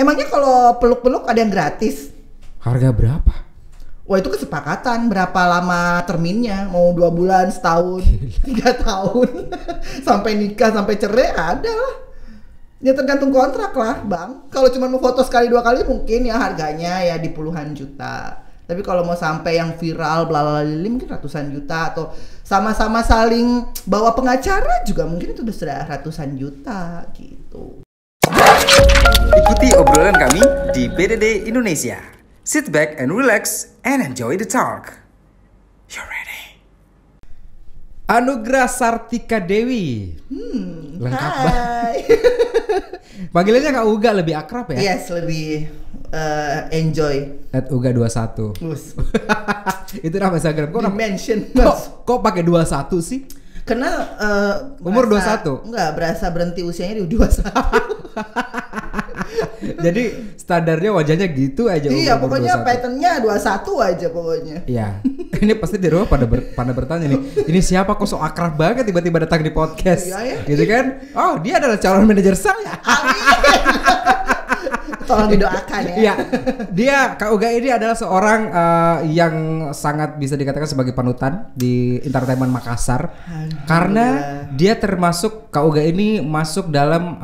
Emangnya kalau peluk-peluk ada yang gratis? Harga berapa? Wah itu kesepakatan berapa lama terminnya, mau 2 bulan, setahun, 3 tahun, sampai nikah, sampai cerai ada lah. Ya tergantung kontrak lah bang. Kalau cuma mau foto sekali 2 kali mungkin ya harganya ya di puluhan juta. Tapi kalau mau sampai yang viral blalalali mungkin ratusan juta, atau sama-sama saling bawa pengacara juga mungkin itu sudah ratusan juta gitu. Ikuti obrolan kami di PDD Indonesia. Sit back and relax and enjoy the talk. You ready? Anugrah Sartika Dewi. Lengkap banget. Hai. Panggilannya Kak Uga lebih akrab ya? Yes, lebih enjoy. @uga21. Itu nama Instagram. Dimension. Kok pakai 21 sih? Karena umur 21? Enggak, berasa berhenti usianya di 21. Jadi standarnya wajahnya gitu aja. Iya, umur pokoknya 21. patternnya 21 aja pokoknya. Iya. Ini pasti di rumah pada bertanya nih. Ini siapa kok so akrab banget tiba-tiba datang di podcast? Iya, ya. Gitu kan? Oh, dia adalah calon manajer saya. Amin. Tolong didoakan ya. Iya. Dia Kak Uga ini adalah seorang yang sangat bisa dikatakan sebagai panutan di entertainment Makassar. Karena dia termasuk Kak Uga ini masuk dalam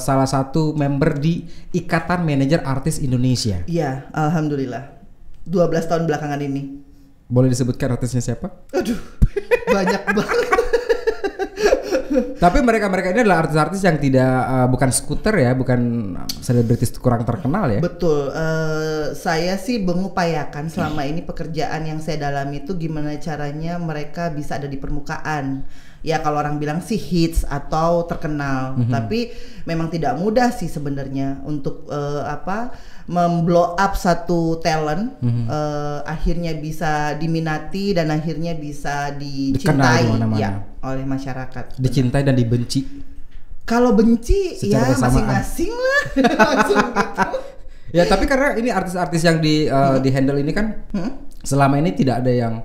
salah satu member di Ikatan Manajer Artis Indonesia. Iya, alhamdulillah. 12 tahun belakangan ini. Boleh disebutkan artisnya siapa? Aduh, banyak banget. Tapi mereka ini adalah artis-artis yang tidak bukan skuter ya, bukan selebritis kurang terkenal ya. Betul. Saya sih mengupayakan selama ini pekerjaan yang saya dalami itu gimana caranya mereka bisa ada di permukaan. Ya kalau orang bilang sih hits atau terkenal, tapi memang tidak mudah sih sebenarnya untuk memblow up satu talent, akhirnya bisa diminati dan akhirnya bisa dicintai ya oleh masyarakat. Dicintai dan dibenci. Kalau benci secara ya bersamaan. masing-masing lah. Langsung gitu. Ya tapi karena ini artis-artis yang di handle ini kan selama ini tidak ada yang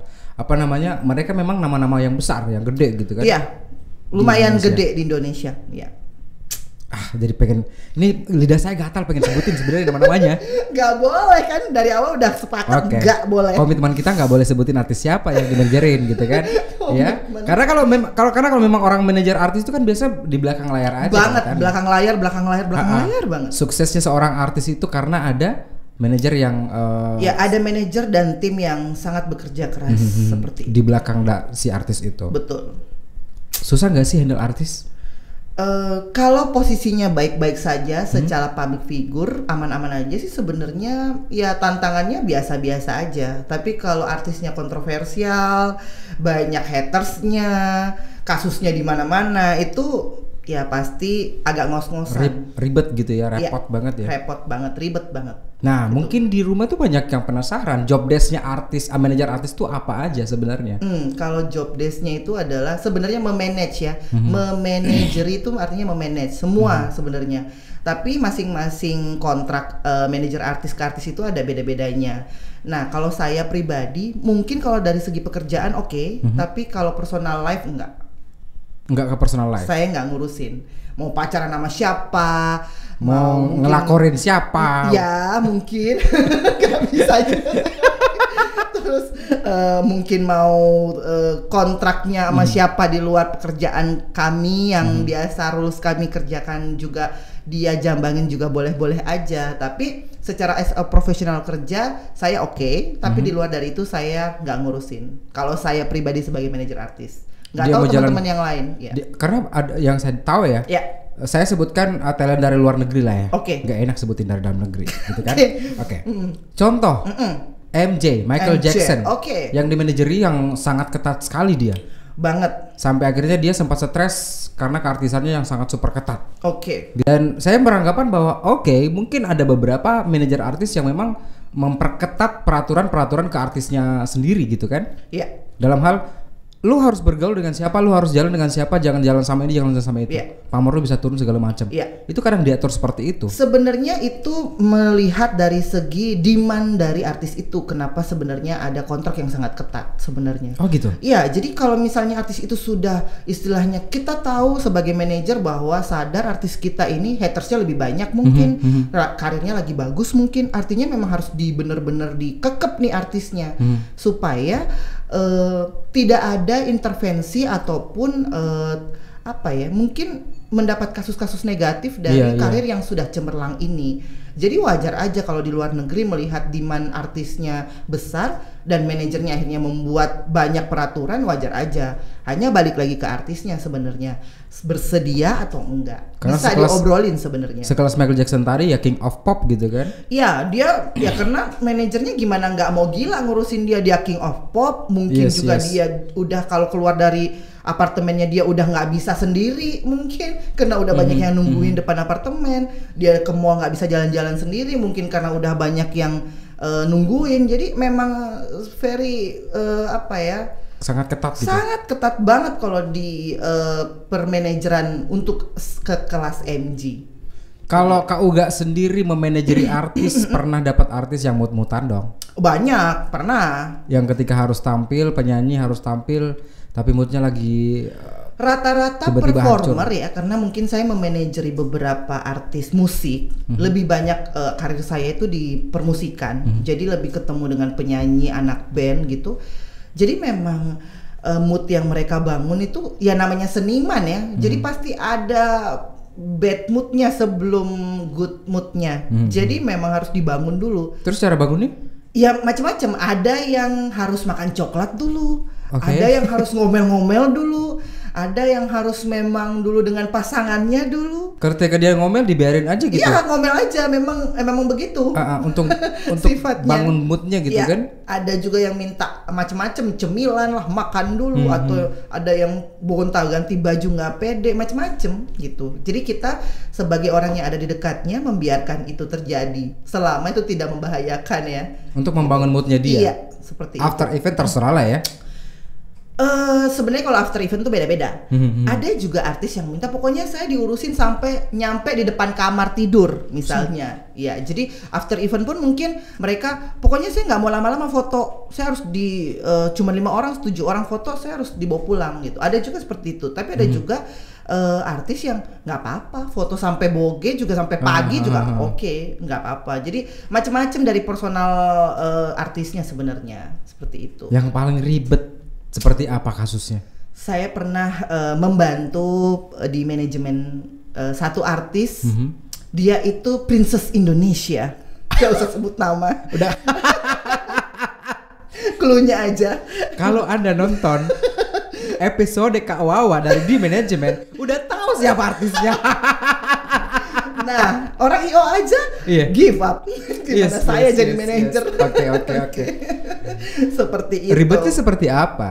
mereka memang nama-nama yang besar, yang gede gitu kan? Iya, lumayan gede di Indonesia. Iya. Jadi pengen, ini lidah saya gatal pengen sebutin sebenarnya nama-namanya. Gak boleh kan, dari awal udah sepakat gak boleh. Komitmen kita nggak boleh sebutin artis siapa yang dimanajerin gitu kan? Ya. Karena kalau memang orang manajer artis itu kan biasa di belakang layar aja. Banget, kan? belakang layar banget. Suksesnya seorang artis itu karena ada manajer yang ya ada manajer dan tim yang sangat bekerja keras seperti di belakang si artis itu. Betul. Susah nggak sih handle artis? Kalau posisinya baik-baik saja secara public figure aman-aman aja sih sebenarnya, ya tantangannya biasa-biasa aja. Tapi kalau artisnya kontroversial, banyak hatersnya, kasusnya di mana-mana, itu ya pasti agak ngos-ngosan. Ribet gitu ya, repot banget ya. Repot banget, ribet banget. Nah, gitu. Mungkin di rumah tuh banyak yang penasaran job desk-nya artis, manajer artis tuh apa aja sebenarnya? Kalau job desk-nya itu adalah sebenarnya memanage ya. Memanager itu artinya memanage semua sebenarnya. Tapi masing-masing kontrak manajer artis ke artis itu ada beda-bedanya. Nah, kalau saya pribadi mungkin kalau dari segi pekerjaan oke, tapi kalau personal life enggak. Enggak ke personal life. Saya nggak ngurusin. Mau pacaran sama siapa, mau ngelakorin siapa. Ya mungkin nggak bisa juga. Terus mungkin mau kontraknya sama siapa di luar pekerjaan kami yang biasa rules kami kerjakan juga dia jambangin juga boleh-boleh aja. Tapi secara as a profesional kerja saya oke, tapi di luar dari itu saya nggak ngurusin. Kalau saya pribadi sebagai manajer artis. Nggak tahu teman-teman yang lain ya. Karena ada yang saya tahu ya, saya sebutkan talent dari luar negeri lah ya. Nggak enak sebutin dari dalam negeri gitu kan. Contoh Michael Jackson yang dimanajeri yang sangat ketat sekali dia banget, sampai akhirnya dia sempat stres karena keartisannya yang sangat super ketat. Dan saya beranggapan bahwa mungkin ada beberapa manajer artis yang memang memperketat peraturan ke artisnya sendiri gitu kan. Dalam hal lu harus bergaul dengan siapa, lu harus jalan dengan siapa, jangan jalan sama ini, jangan jalan sama itu. Iya. Pamor lu bisa turun segala macam. Iya. Itu kadang diatur seperti itu. Sebenarnya itu melihat dari segi demand dari artis itu, kenapa sebenarnya ada kontrak yang sangat ketat sebenarnya. Oh gitu. Iya, jadi kalau misalnya artis itu sudah istilahnya kita tahu sebagai manajer bahwa sadar artis kita ini hatersnya lebih banyak mungkin, karirnya lagi bagus mungkin, artinya memang harus bener-bener dikekep nih artisnya supaya tidak ada intervensi ataupun apa ya, mungkin mendapat kasus-kasus negatif dari karir yang sudah cemerlang ini. Jadi wajar aja kalau di luar negeri melihat demand artisnya besar dan manajernya akhirnya membuat banyak peraturan, wajar aja. Hanya balik lagi ke artisnya sebenarnya, bersedia atau enggak. Karena bisa diobrolin sebenarnya. Sekelas Michael Jackson tadi ya King of Pop gitu kan. Iya, dia ya karena manajernya gimana nggak mau gila ngurusin dia King of Pop, mungkin juga dia udah kalau keluar dari apartemennya dia udah nggak bisa sendiri mungkin karena udah banyak yang nungguin depan apartemen, dia ke mall nggak bisa jalan-jalan sendiri mungkin karena udah banyak yang nungguin. Jadi memang very apa ya, sangat ketat gitu. Sangat ketat banget kalau di permanajeran untuk ke kelas MG. Kalau Kak Uga sendiri memanajeri artis, pernah dapat artis yang mut-mutan dong? Banyak, pernah. Yang ketika harus tampil, penyanyi harus tampil, tapi moodnya lagi rata-rata tiba-tiba performer hancur. Ya, karena mungkin saya memanajeri beberapa artis musik, lebih banyak karir saya itu di permusikan, jadi lebih ketemu dengan penyanyi, anak band gitu. Jadi memang mood yang mereka bangun itu ya namanya seniman ya, jadi pasti ada bad moodnya sebelum good moodnya. Jadi memang harus dibangun dulu. Terus cara bangunnya? Ya macam-macam. Ada yang harus makan coklat dulu, ada yang harus ngomel-ngomel dulu, ada yang harus memang dulu dengan pasangannya dulu. Ketika dia ngomel dibiarin aja gitu? Iya, ngomel aja, memang begitu. Untuk bangun moodnya gitu ya, kan? Ada juga yang minta macam-macam, cemilan lah, makan dulu, atau ada yang gonta-ganti baju nggak pede, macam-macam gitu. Jadi kita sebagai orang yang ada di dekatnya membiarkan itu terjadi selama itu tidak membahayakan ya. Untuk membangun moodnya dia. Iya, seperti After itu. event terserah lah ya. Sebenarnya kalau after event tuh beda-beda. Ada juga artis yang minta pokoknya saya diurusin sampai nyampe di depan kamar tidur misalnya. Ya, jadi after event pun mungkin mereka pokoknya saya nggak mau lama-lama foto. Saya harus di cuma 5 orang, 7 orang foto, saya harus dibawa pulang gitu. Ada juga seperti itu. Tapi ada juga artis yang nggak apa-apa, foto sampai boge juga sampai pagi juga oke, nggak apa-apa. Jadi macam-macam dari personal artisnya sebenarnya seperti itu. Yang paling ribet seperti apa kasusnya? Saya pernah membantu di manajemen satu artis. Dia itu Princess Indonesia. Gak usah sebut nama. Udah. Cluenya aja. Kalau Anda nonton episode Kak Wawa dari di manajemen, udah tahu siapa artisnya. Nah, orang IO aja give up. Gimana saya jadi manajer? Oke. Seperti itu. Ribetnya seperti apa?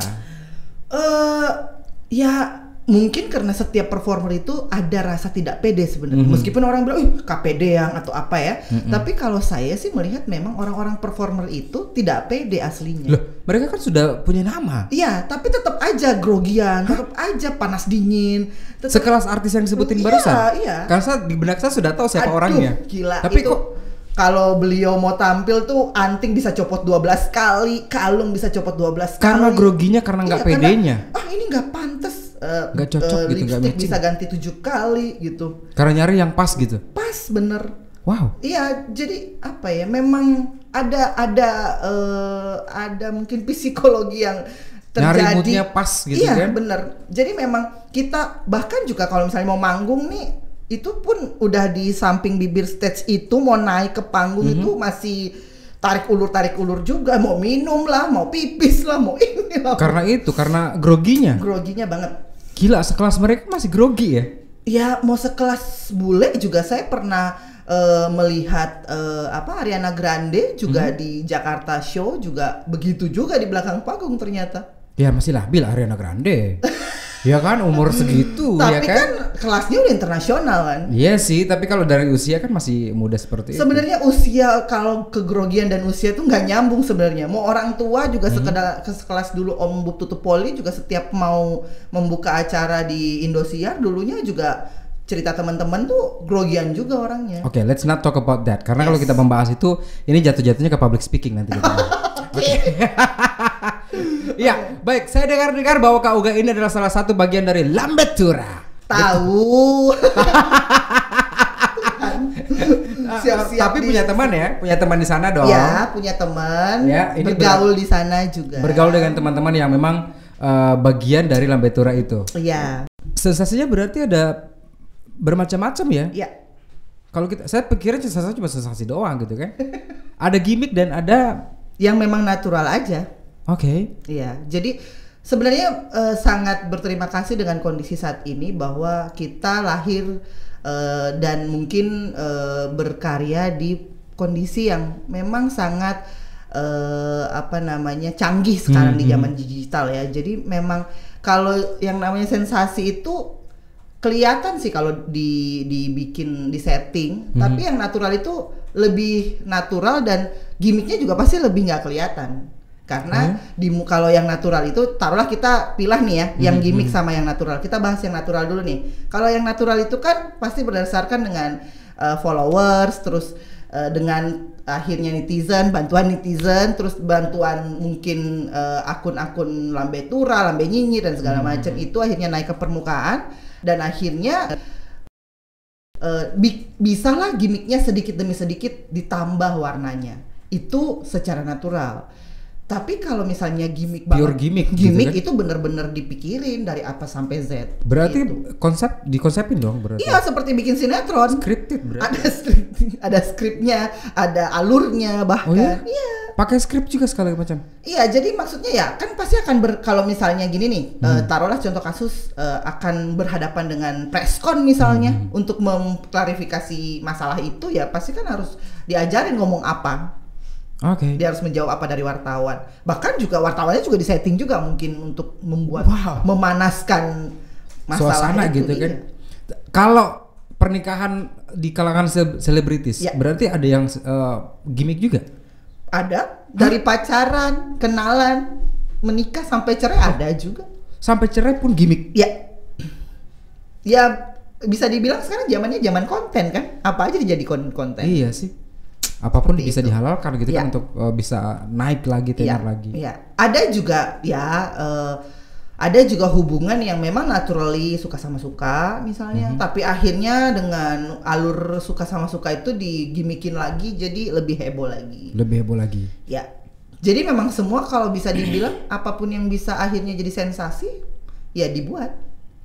Ya mungkin karena setiap performer itu ada rasa tidak pede sebenarnya. Meskipun orang bilang, KPD yang atau apa ya. Tapi kalau saya sih melihat memang orang-orang performer itu tidak pede aslinya. Loh, mereka kan sudah punya nama. Iya, tapi tetap aja grogian, tetap aja panas dingin. Sekelas artis yang disebutin barusan. Iya. Karena di benak saya sudah tahu siapa orangnya. Gila. Tapi itu, kok kalau beliau mau tampil tuh anting bisa copot 12 kali, kalung bisa copot 12 kali. Karena groginya, karena nggak pedenya. Ini nggak pantas. Nggak cocok gitu, nggak matching. Bisa ganti 7 kali gitu. Karena nyari yang pas gitu. Pas bener. Wow. Iya, jadi apa ya? Memang ada mungkin psikologi yang terjadi. Nyari moodnya pas gitu kan? Iya bener. Jadi memang kita bahkan juga kalau misalnya mau manggung nih, itu pun udah di samping bibir stage itu mau naik ke panggung itu masih tarik ulur juga, mau minum lah, mau pipis lah, mau ini lah. Karena groginya. Groginya banget. Gila, sekelas mereka masih grogi ya? Ya mau sekelas bule juga saya pernah melihat Ariana Grande juga di Jakarta Show juga begitu juga di belakang panggung ternyata. Ya masih labil Ariana Grande. Ya kan umur segitu ya Tapi kan? kan kelasnya udah internasional kan. Iya sih, tapi kalau dari usia kan masih muda seperti itu. Sebenarnya usia kalau kegrogian dan usia tuh nggak nyambung sebenarnya. Mau orang tua juga sekelas dulu Om Bu Tutu Poli juga setiap mau membuka acara di Indosiar dulunya juga cerita teman-teman tuh grogian juga orangnya. Oke, let's not talk about that. Karena kalau Yes. kita membahas itu, ini jatuh-jatuhnya ke public speaking nanti. Iya, baik. Saya dengar-dengar bahwa Kak Uga ini adalah salah satu bagian dari Lambetura. Tahu. Siap-siap Tapi punya teman ya, punya teman di sana dong. Ya, punya teman. Ya, ini bergaul di sana juga. Bergaul dengan teman-teman yang memang bagian dari Lambetura itu. Iya. Sensasinya berarti ada bermacam-macam ya. Iya. Kalau saya pikirin sensasi cuma sensasi doang gitu kan. Ada gimmick dan ada Yang memang natural aja. oke. Iya, jadi sebenarnya sangat berterima kasih dengan kondisi saat ini bahwa kita lahir dan mungkin berkarya di kondisi yang memang sangat canggih sekarang di zaman digital ya. Jadi memang kalau yang namanya sensasi itu kelihatan sih kalau dibikin di setting, tapi yang natural itu lebih natural dan gimmicknya juga pasti lebih nggak kelihatan karena kalau yang natural itu taruhlah kita pilah nih ya yang gimmick sama yang natural, kita bahas yang natural dulu nih. Kalau yang natural itu kan pasti berdasarkan dengan followers, terus dengan akhirnya netizen, bantuan netizen, terus bantuan mungkin akun-akun Lambetura, Lambe Nyinyir dan segala macam itu akhirnya naik ke permukaan dan akhirnya bisalah gimmicknya sedikit demi sedikit ditambah warnanya. Itu secara natural. Tapi kalau misalnya gimmick Pure banget, gimmick gitu gimmick kan? itu bener-bener dipikirin dari A sampai Z. Berarti gitu. dikonsepin dong berarti. Iya, seperti bikin sinetron. Scripted berarti. Ada skripnya, ada alurnya bahkan. Oh ya? Iya. Pakai skrip juga segala macam. Iya, jadi maksudnya ya kan pasti akan kalau misalnya gini nih, taruhlah contoh kasus akan berhadapan dengan preskon misalnya untuk mengklarifikasi masalah itu ya pasti kan harus diajarin ngomong apa. Oke. Dia harus menjawab apa dari wartawan. Bahkan juga wartawannya juga disetting juga mungkin untuk membuat memanaskan masalah Suasana itu, gitu kan. iya. Kalau pernikahan di kalangan selebritis, Ya. berarti ada yang gimmick juga. Ada dari pacaran, kenalan, menikah sampai cerai ada juga. Sampai cerai pun gimmick. Ya, ya bisa dibilang sekarang zamannya zaman konten kan, apa aja jadi konten. Iya sih. Apapun Seperti bisa itu. dihalalkan gitu kan Iya. untuk bisa naik lagi, tenar lagi. Iya. Ada juga ada juga hubungan yang memang naturally suka sama suka misalnya, tapi akhirnya dengan alur suka sama suka itu digimikin lagi jadi lebih heboh lagi. Lebih heboh lagi. Ya. Jadi memang semua kalau bisa dibilang apapun yang bisa akhirnya jadi sensasi ya dibuat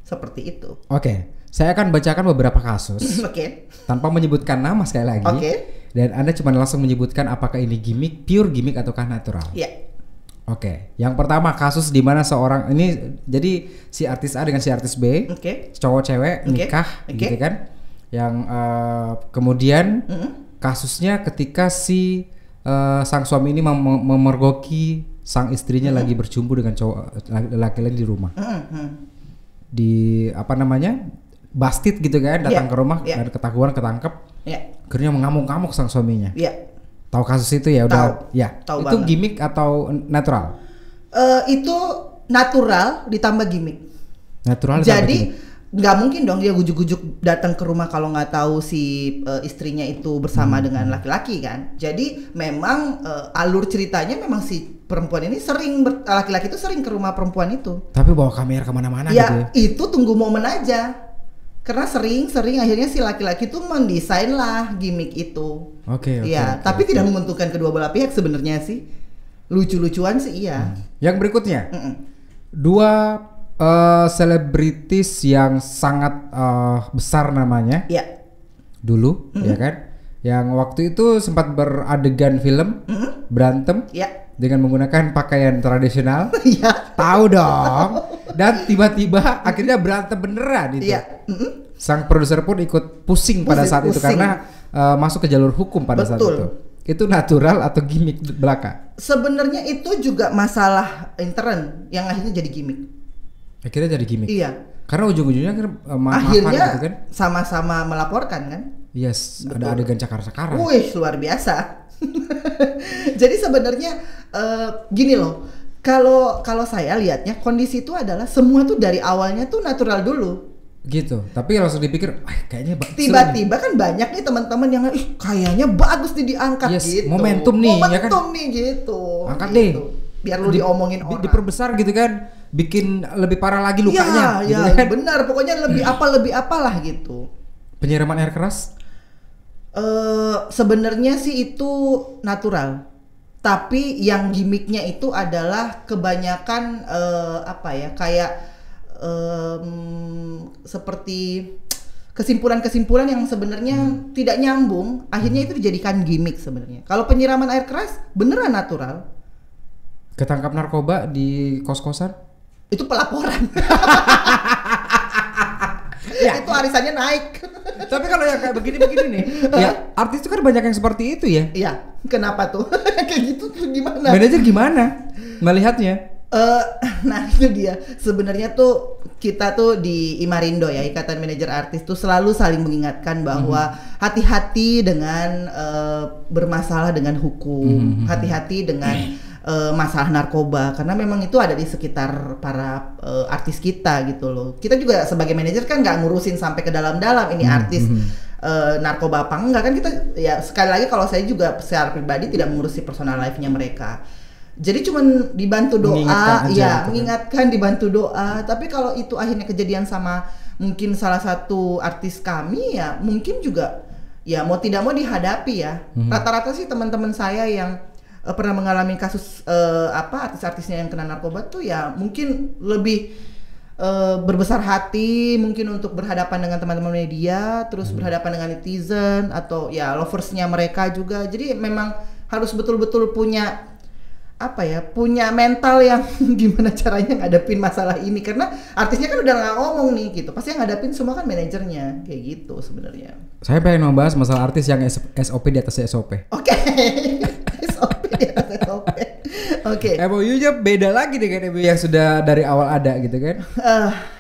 seperti itu. Oke. Saya akan bacakan beberapa kasus Oke. tanpa menyebutkan nama sekali lagi. Oke. Dan Anda cuma langsung menyebutkan apakah ini gimmick, pure gimmick ataukah natural. Ya. Oke. Yang pertama kasus di mana seorang ini jadi si artis A dengan si artis B, Oke. cowok cewek Oke. nikah Oke. gitu kan. Yang kemudian kasusnya ketika si sang suami ini memergoki sang istrinya lagi bercumbu dengan cowok laki lain di rumah. Di apa namanya? Busted gitu kan, datang Iya, ke rumah iya. dan ketahuan ketangkep. Ya. Akhirnya mengamuk-ngamuk sang suaminya. Ya. Tahu kasus itu ya udah Tahu. ya. Tahu Itu banget. gimmick atau natural? Itu natural ditambah gimmick. Natural ditambah Jadi gimmick. nggak mungkin dong dia ujuk-ujuk datang ke rumah kalau nggak tahu si istrinya itu bersama dengan laki-laki kan. Jadi memang alur ceritanya memang si perempuan ini laki-laki itu sering ke rumah perempuan itu. Tapi bawa kamera kemana-mana gitu ya. Ya itu tunggu momen aja. Karena sering akhirnya si laki-laki itu mendesain lah gimmick itu. Oke. Iya, tapi tidak menguntungkan kedua belah pihak sebenarnya sih. Lucu-lucuan sih iya. Yang berikutnya, Mm-mm. dua selebritis yang sangat besar namanya Iya. dulu, ya kan? Yang waktu itu sempat beradegan film berantem Iya. dengan menggunakan pakaian tradisional. Iya. Tahu dong. Dan tiba-tiba akhirnya berantem beneran itu. Iya. Sang produser pun ikut pusing pada saat itu Pusing. karena masuk ke jalur hukum pada saat Betul. itu. Itu natural atau gimmick belaka? Sebenarnya itu juga masalah intern yang akhirnya jadi gimmick. Akhirnya jadi gimmick. Iya. Karena ujung-ujungnya Akhirnya gitu kan. sama-sama melaporkan kan. Yes, Betul. ada adegan cakar-cakaran. Wih, luar biasa. Jadi sebenarnya gini loh. Kalau saya lihatnya kondisi itu adalah semua tuh dari awalnya tuh natural dulu. Gitu. Tapi langsung dipikir, kayaknya tiba-tiba kan banyak nih teman-teman yang kayaknya bagus nih diangkat yes, gitu. Momentum nih, ya kan? Momentum nih gitu. Angkat gitu. deh. Biar lu diomongin orang. Diperbesar gitu kan. Bikin lebih parah lagi lukanya. Ya, gitu kan? benar. Pokoknya lebih apalah gitu. Penyiraman air keras? Sebenarnya sih itu natural. Tapi yang gimmicknya itu adalah kebanyakan kayak seperti kesimpulan-kesimpulan yang sebenarnya tidak nyambung, akhirnya itu dijadikan gimmick sebenarnya. Kalau penyiraman air keras beneran natural. Ketangkap narkoba di kos-kosan? Itu pelaporan. Ya. Itu arisannya naik. Tapi kalau yang kayak begini-begini nih, ya artis itu kan banyak yang seperti itu ya. Iya, kenapa tuh? Kayak gitu tuh gimana? Manajer gimana melihatnya? Nah itu dia. Sebenarnya tuh kita tuh di Imarindo ya, Ikatan Manajer Artis tuh selalu saling mengingatkan bahwa hati-hati dengan bermasalah dengan hukum, hati-hati dengan masalah narkoba, karena memang itu ada di sekitar para artis kita gitu loh. Kita juga sebagai manajer kan nggak ngurusin sampai ke dalam-dalam ini artis narkoba apa enggak kan, kita ya sekali lagi kalau saya juga secara pribadi tidak mengurusi personal life-nya mereka. Jadi cuman dibantu doa, mengingatkan, dibantu doa. Tapi kalau itu akhirnya kejadian sama mungkin salah satu artis kami ya, mungkin juga ya mau tidak mau dihadapi ya. Rata-rata sih teman-teman saya yang pernah mengalami kasus artis-artisnya yang kena narkoba tuh ya mungkin lebih berbesar hati mungkin untuk berhadapan dengan teman-teman media, terus berhadapan dengan netizen atau ya loversnya mereka juga. Jadi memang harus betul-betul punya mental yang gimana caranya ngadepin masalah ini, karena artisnya kan udah nggak ngomong nih gitu, pasti yang ngadepin semua kan manajernya, kayak gitu sebenarnya. Saya pengen membahas masalah artis yang SOP di atas SOP. Oke. SOP di atas SOP. Oke. MOU-nya beda lagi dengan MOU yang sudah dari awal ada gitu kan?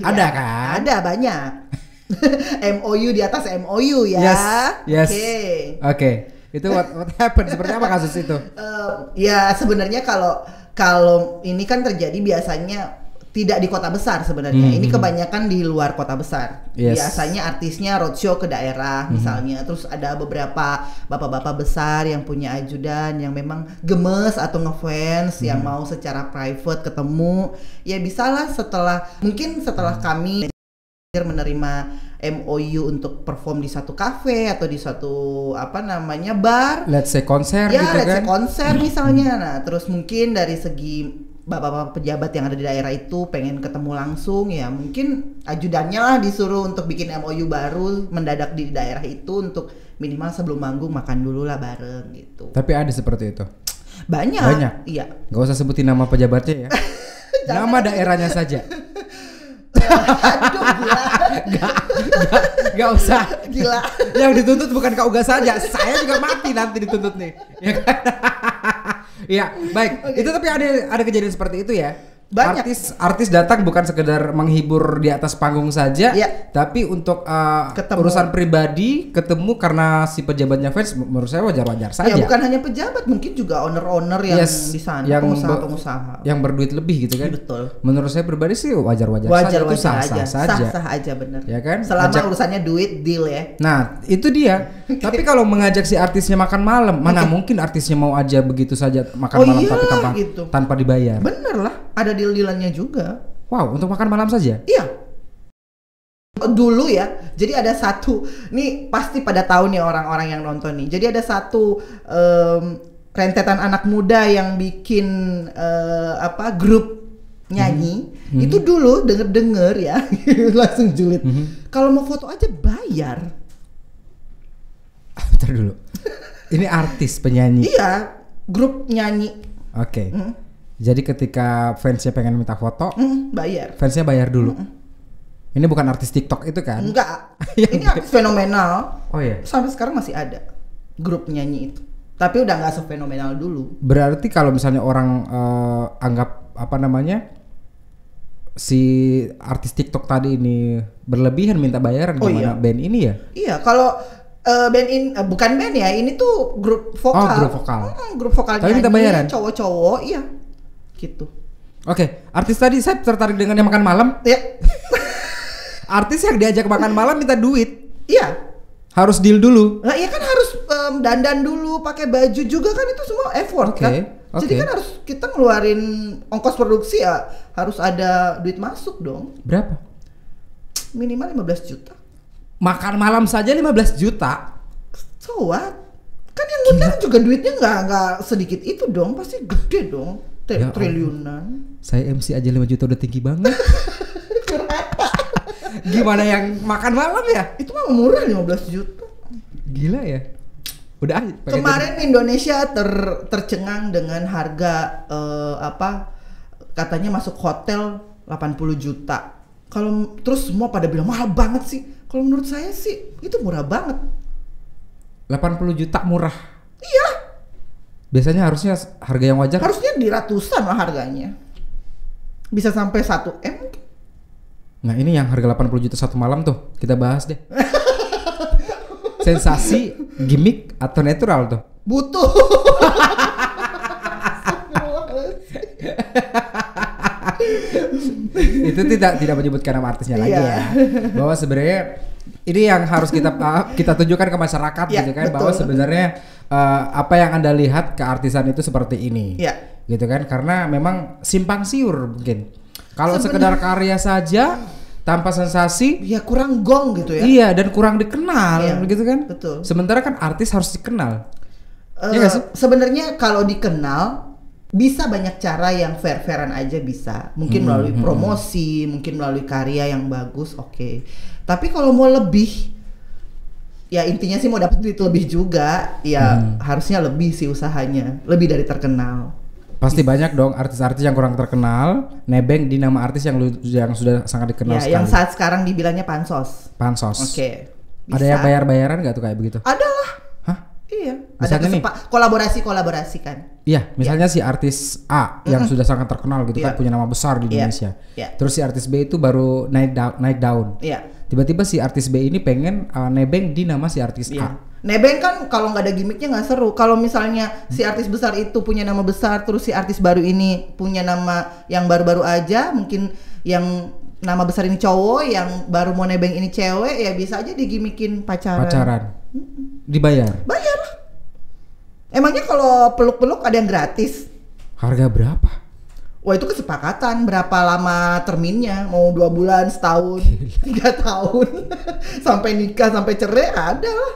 Ada ya, kan? Ada banyak. MOU di atas MOU ya. Yes. Oke. Itu what happened? Seperti apa kasus itu? Ya sebenarnya kalau ini kan terjadi biasanya tidak di kota besar sebenarnya. Ini kebanyakan di luar kota besar. Yes. Biasanya artisnya roadshow ke daerah misalnya. Terus ada beberapa bapak-bapak besar yang punya ajudan yang memang gemes atau ngefans yang mau secara private ketemu. Ya bisalah setelah kami menerima MOU untuk perform di satu kafe atau di satu bar, let's say konser ya, gitu let's say kan, konser misalnya. Nah terus mungkin dari segi bapak-bapak pejabat yang ada di daerah itu pengen ketemu langsung, ya mungkin ajudannya lah disuruh untuk bikin MOU baru mendadak di daerah itu untuk minimal sebelum manggung makan dulu lah bareng gitu. Tapi ada seperti itu? Banyak. Iya. Gak usah sebutin nama pejabatnya ya. Nama daerahnya saja. Aduh gila. Gak usah. Gila. Yang dituntut bukan Kak Uga saja, saya juga mati nanti dituntut nih. Ya kan? Iya, baik. Okay. Itu tapi ada kejadian seperti itu ya. Banyak. Artis datang bukan sekedar menghibur di atas panggung saja, tapi untuk urusan pribadi ketemu karena si pejabatnya fans, menurut saya wajar-wajar saja. Ya bukan hanya pejabat, mungkin juga owner-owner yang di sana, yang pengusaha-pengusaha yang berduit lebih gitu kan. Betul. Menurut saya pribadi sih wajar-wajar saja. Sah-sah aja bener. Ya kan? Selama urusannya duit, deal ya. Nah, itu dia. Tapi kalau mengajak si artisnya makan malam, mana mungkin artisnya mau aja begitu saja makan malam tapi tanpa dibayar. Bener lah. Ada deal-dealannya juga. Wow, untuk makan malam saja? Iya. Dulu ya, jadi ada satu, nih pasti pada tahu nih orang-orang yang nonton nih. Jadi ada satu rentetan anak muda yang bikin grup nyanyi. Itu dulu denger ya, langsung julid. Kalau mau foto aja bayar. Bentar dulu. Ini artis penyanyi. Iya, grup nyanyi. Oke. Jadi ketika fansnya pengen minta foto, bayar. Fansnya bayar dulu. Ini bukan artis TikTok itu kan? Enggak. Ini artis fenomenal. Oh iya. Sampai sekarang masih ada grup nyanyi itu. Tapi udah nggak sefenomenal dulu. Berarti kalau misalnya orang anggap si artis TikTok tadi ini berlebihan minta bayaran gimana band ini ya? Iya, kalau band ini bukan band ya, ini tuh grup vokal. Oh, grup vokal. Grup vokal tapi minta bayaran. Cowok-cowok, iya. Gitu. Oke, artis tadi saya tertarik dengan yang makan malam. Ya. Artis yang diajak makan malam minta duit. Iya. Harus deal dulu. Nah, iya kan harus dandan dulu, pakai baju juga kan, itu semua effort kan. Jadi kan harus kita ngeluarin ongkos produksi ya, harus ada duit masuk dong. Berapa? Minimal 15 juta. Makan malam saja 15 juta. So what? Kan yang ngundang juga duitnya nggak sedikit itu dong, pasti gede dong. Ya Triliunan. Saya MC aja 5 juta udah tinggi banget. Gimana yang makan malam ya? Itu mah murah 15 juta. Gila ya. Udah kemarin Indonesia tercengang dengan harga katanya masuk hotel 80 juta. Kalau terus semua pada bilang mahal banget sih. Kalau menurut saya sih itu murah banget. 80 juta murah. Iya. Biasanya harusnya harga yang wajar. Harusnya di ratusan lah harganya. Bisa sampai 1 M. Nah, ini yang harga 80 juta satu malam tuh. Kita bahas deh. Sensasi, gimmick atau natural tuh? Butuh. Itu tidak menyebutkan nama artisnya lagi ya. Bahwa sebenarnya ini yang harus kita tunjukkan ke masyarakat gitu kan, betul. Bahwa sebenarnya apa yang Anda lihat keartisan itu seperti ini. Gitu kan, karena memang simpang siur mungkin. Kalau sekedar karya saja tanpa sensasi, ya kurang gong gitu ya. Iya, dan kurang dikenal gitu kan. Betul. Sementara kan artis harus dikenal. Sebenarnya kalau dikenal bisa banyak cara yang fair-fairan aja bisa. Mungkin melalui promosi, mungkin melalui karya yang bagus, oke. Tapi kalau mau lebih, ya intinya sih mau dapat duit lebih juga, ya harusnya lebih sih usahanya, lebih dari terkenal. Pasti banyak dong artis-artis yang kurang terkenal nebeng di nama artis yang sudah sangat dikenal sekali. Yang saat sekarang dibilangnya pansos. Oke. Ada yang bayar-bayaran nggak tuh kayak begitu? Ada lah. Hah? Iya. Misalnya ada kolaborasi kan. Iya, misalnya si artis A yang sudah sangat terkenal gitu kan, punya nama besar di Indonesia. Terus si artis B itu baru naik daun. Iya. Tiba-tiba si artis B ini pengen nebeng di nama si artis A. Nebeng kan kalau nggak ada gimmicknya nggak seru. Kalau misalnya si artis besar itu punya nama besar, terus si artis baru ini punya nama yang baru-baru aja, mungkin yang nama besar ini cowok, yang baru mau nebeng ini cewek, ya bisa aja digimikin pacaran. Dibayar? Bayar lah. Emangnya kalau peluk-peluk ada yang gratis? Harga berapa? Wah, itu kesepakatan berapa lama terminnya, mau 2 bulan, setahun, 3 tahun, sampai nikah, sampai cerai ada lah.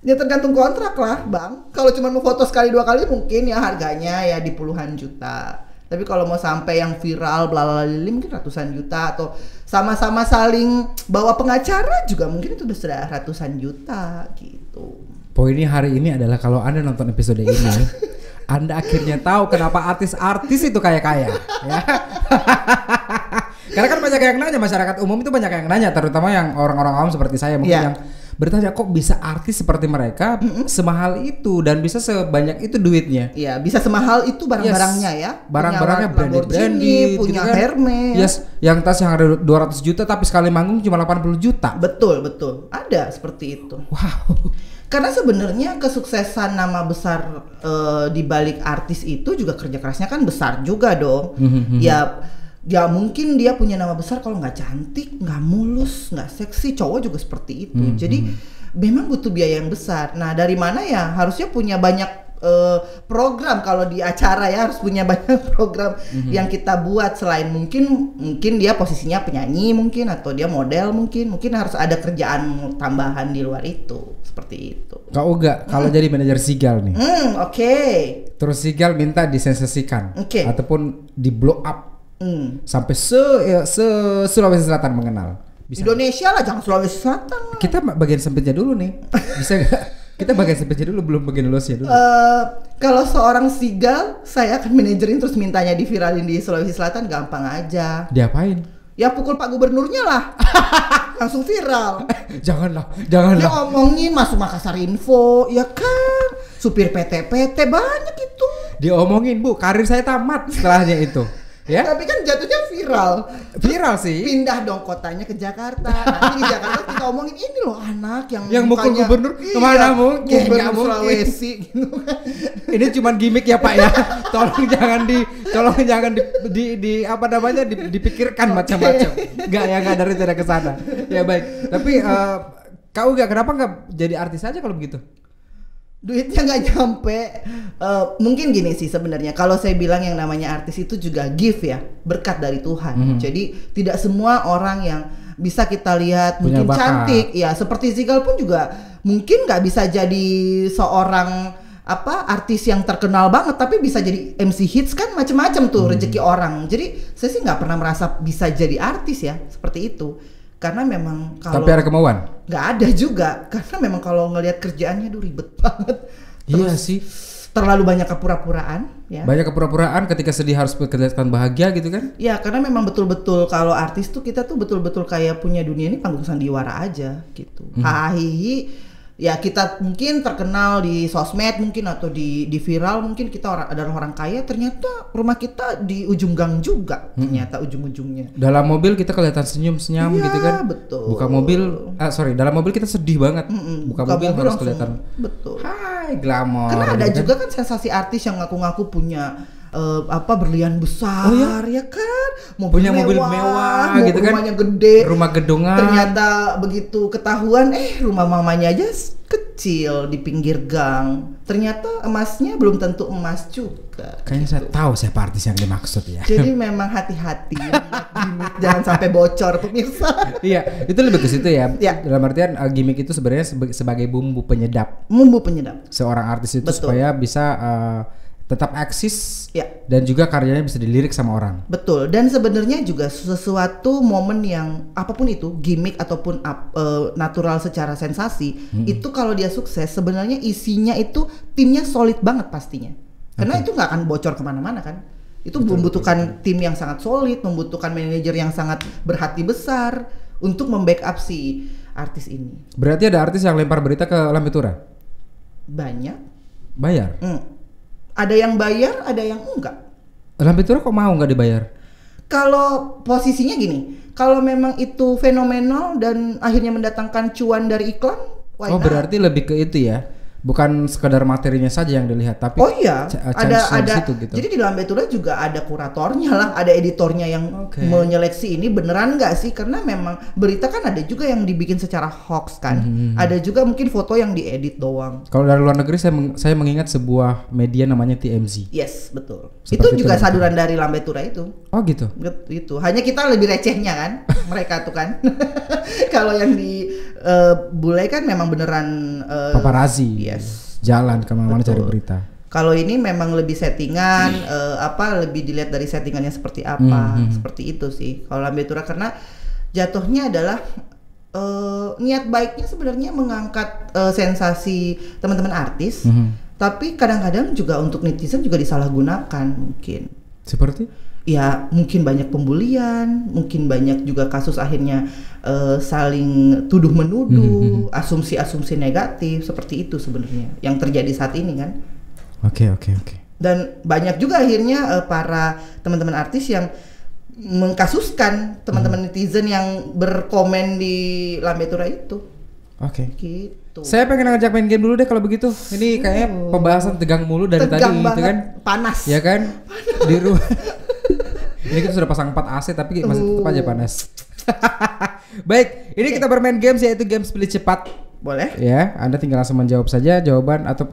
Ya tergantung kontrak lah bang. Kalau cuma mau foto sekali 2 kali mungkin ya harganya ya di puluhan juta. Tapi kalau mau sampai yang viral blalalili mungkin ratusan juta, atau sama-sama saling bawa pengacara juga mungkin itu sudah ratusan juta gitu. Poinnya hari ini adalah kalau Anda nonton episode ini Anda akhirnya tahu kenapa artis-artis itu kaya-kaya ya. Karena kan banyak yang nanya, masyarakat umum itu banyak yang nanya, terutama yang orang-orang awam seperti saya mungkin yang bertanya kok bisa artis seperti mereka semahal itu dan bisa sebanyak itu duitnya. Iya, bisa semahal itu barang-barangnya ya. Barang-barangnya branded punya gitu kan. Hermes. Yes, yang tas yang ada 200 juta tapi sekali manggung cuma 80 juta. Betul. Ada seperti itu. Wow. Karena sebenarnya kesuksesan nama besar di balik artis itu juga kerja kerasnya kan besar juga dong. Ya mungkin dia punya nama besar kalau nggak cantik, nggak mulus, nggak seksi, cowok juga seperti itu. Jadi memang butuh biaya yang besar. Nah dari mana ya? Harusnya punya banyak program kalau di acara ya, harus punya banyak program yang kita buat. Selain mungkin dia posisinya penyanyi mungkin, atau dia model mungkin harus ada kerjaan tambahan di luar itu, seperti itu. Kak Uga kalau jadi manajer Sigal nih, oke. Terus Sigal minta disensasikan ataupun di blow up. Sampai Sulawesi Selatan mengenal. Bisa Indonesia lah, jangan Sulawesi Selatan. Kita bagian sempitnya dulu nih. Bisa gak? Kita bagian sempitnya dulu, belum bagian luasnya dulu. Kalau seorang Sigal, saya akan manajerin terus mintanya diviralin di Sulawesi Selatan, gampang aja. Diapain? Ya pukul Pak Gubernurnya lah. Langsung viral. Janganlah. Dia omongin masuk Makassar Info, ya kan. Supir PT banyak itu. Dia omongin, Bu, karir saya tamat setelahnya itu. Ya? Tapi kan jatuhnya viral sih. Pindah dong kotanya ke Jakarta. Nanti di Jakarta kita omongin ini loh anak yang mukul mukanya- gubernur iya, kemana mungkin, nggak gubernur mungkin. Sulawesi gitu kan. Ini cuman gimmick ya Pak ya. Tolong jangan di apa namanya dipikirkan macam-macam. Enggak dari tidak ke sana. Ya baik. Tapi Kak Uga kenapa nggak jadi artis aja kalau begitu? Duitnya nggak nyampe. Mungkin gini sih sebenarnya, kalau saya bilang yang namanya artis itu juga gift ya, berkat dari Tuhan. Jadi tidak semua orang yang bisa kita lihat Punya mungkin bakat. cantik ya, seperti Zigal pun juga mungkin nggak bisa jadi seorang artis yang terkenal banget, tapi bisa jadi MC hits kan, macam-macam tuh rezeki orang. Jadi saya sih nggak pernah merasa bisa jadi artis ya, seperti itu. Karena memang kalau Tapi ada kemauan. nggak ada juga, karena memang kalau ngelihat kerjaannya ribet banget. Iya sih. Terlalu banyak kepura-puraan ya. Banyak kepura-puraan ketika sedih harus kelihatan bahagia gitu kan? Ya karena memang betul-betul kalau artis tuh kita tuh betul-betul kayak punya dunia ini panggung sandiwara aja gitu. Hahihi. Ya kita mungkin terkenal di sosmed mungkin atau di viral, mungkin kita adalah orang kaya, ternyata rumah kita di ujung gang juga, ternyata ujung-ujungnya. Dalam mobil kita kelihatan senyum-senyum Iya, gitu kan? betul. Buka mobil, dalam mobil kita sedih banget. Buka mobil harus langsung, kelihatan. betul. Hai, glamor. Karena ada gitu kan? juga kan sensasi artis yang ngaku-ngaku punya berlian besar, ya kan, Punya mobil mewah gitu kan, rumahnya gede, rumah gedongan. ternyata begitu ketahuan rumah mamanya aja kecil di pinggir gang, ternyata emasnya belum tentu emas juga. Kayaknya saya tahu siapa artis yang dimaksud ya. Jadi memang hati-hati, gimmick jangan sampai bocor pemirsa. Iya, itu lebih ke situ ya. Ya. Dalam artian gimmick itu sebenarnya sebagai bumbu penyedap Bumbu penyedap. seorang artis itu Betul. supaya bisa tetap eksis Ya. dan juga karyanya bisa dilirik sama orang. Betul, dan sebenarnya juga sesuatu momen yang apapun itu, gimmick ataupun natural secara sensasi, itu kalau dia sukses sebenarnya isinya itu timnya solid banget pastinya. Karena itu nggak akan bocor kemana-mana kan. Itu membutuhkan tim yang sangat solid, membutuhkan manajer yang sangat berhati besar untuk membackup si artis ini. Berarti ada artis yang lempar berita ke Lambe Tura? Banyak. Bayar? Ada yang bayar, ada yang enggak. Lambe Tura kok mau nggak dibayar? Kalau posisinya gini, kalau memang itu fenomenal dan akhirnya mendatangkan cuan dari iklan, why not? Berarti lebih ke itu ya, bukan sekadar materinya saja yang dilihat, tapi Oh iya, chance-nya di ada. situ gitu. Jadi di Lambe Tura juga ada kuratornya lah, ada editornya yang Oke. menyeleksi ini beneran nggak sih? Karena memang berita kan ada juga yang dibikin secara hoax kan, ada juga mungkin foto yang diedit doang. Kalau dari luar negeri saya mengingat sebuah media namanya TMZ. Yes, betul. Seperti itu juga itu. saduran dari Lambe Tura itu. Oh gitu. Itu hanya kita lebih recehnya kan mereka tuh kan. Kalau yang di bule kan memang beneran Paparazzi. yes, Jalan kemana-mana cari betul. berita. Kalau ini memang lebih settingan, lebih dilihat dari settingannya seperti apa, seperti itu sih. Kalau Lambe Tura karena jatuhnya adalah niat baiknya sebenarnya mengangkat sensasi teman-teman artis, tapi kadang-kadang juga untuk netizen juga disalahgunakan mungkin. Seperti? Ya mungkin banyak pembulian, mungkin banyak juga kasus akhirnya saling tuduh menuduh, asumsi-asumsi negatif seperti itu sebenarnya yang terjadi saat ini kan. Oke. Dan banyak juga akhirnya para teman-teman artis yang mengkasuskan teman-teman netizen yang berkomen di Lambe Tura itu. Oke. Gitu. Saya pengen ngajak main game dulu deh kalau begitu. Ini kayaknya pembahasan tegang mulu dari Tegang tadi banget, gitu kan. panas. Ya kan? Di rumah. Ini kita sudah pasang 4 AC tapi masih tetap aja panas. Baik, ini kita bermain games yaitu game pilih cepat. Boleh? Ya, Anda tinggal langsung menjawab saja jawaban atau